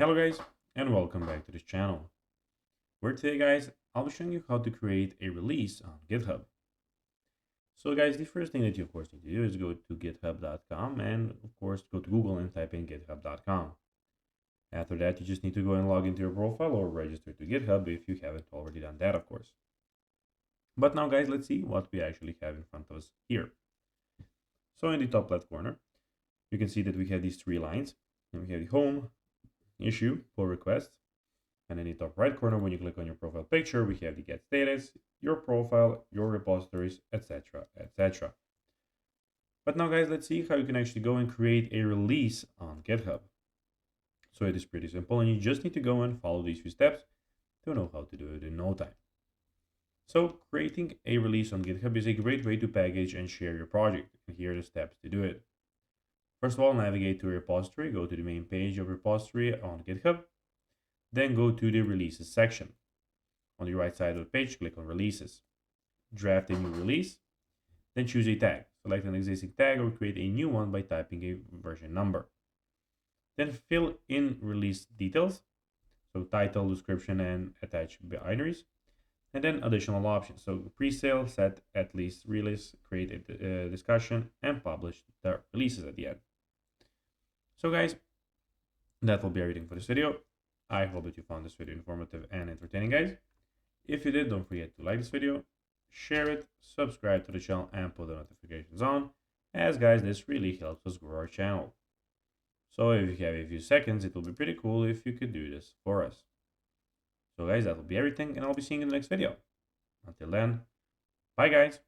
Hello guys and welcome back to this channel. Where today guys I'll be showing you how to create a release on GitHub. So guys, the first thing that you of course need to do is go to github.com and of course go to Google and type in github.com. After that you just need to go and log into your profile or register to GitHub if you haven't already done that of course. But now guys, let's see what we actually have in front of us here. So in the top left corner you can see that we have these three lines and we have the home, issue, pull request. And in the top right corner, when you click on your profile picture, we have the get status, your profile, your repositories, etc., etc. But now guys, let's see how you can actually go and create a release on GitHub. So it is pretty simple and you just need to go and follow these few steps to know how to do it in no time. So creating a release on GitHub is a great way to package and share your project. And here are the steps to do it. First of all, navigate to a repository, go to the main page of repository on GitHub. Then go to the releases section. On the right side of the page, click on releases. Draft a new release, then choose a tag. Select an existing tag or create a new one by typing a version number. Then fill in release details, so title, description, and attach binaries. And then additional options, so pre-sale, set at least release, create a discussion, and publish the releases at the end. So guys, that will be everything for this video. I hope that you found this video informative and entertaining, guys. If you did, don't forget to like this video, share it, subscribe to the channel, and put the notifications on, as guys, this really helps us grow our channel. So if you have a few seconds, it will be pretty cool if you could do this for us. So guys, that will be everything, and I'll be seeing you in the next video. Until then, bye guys.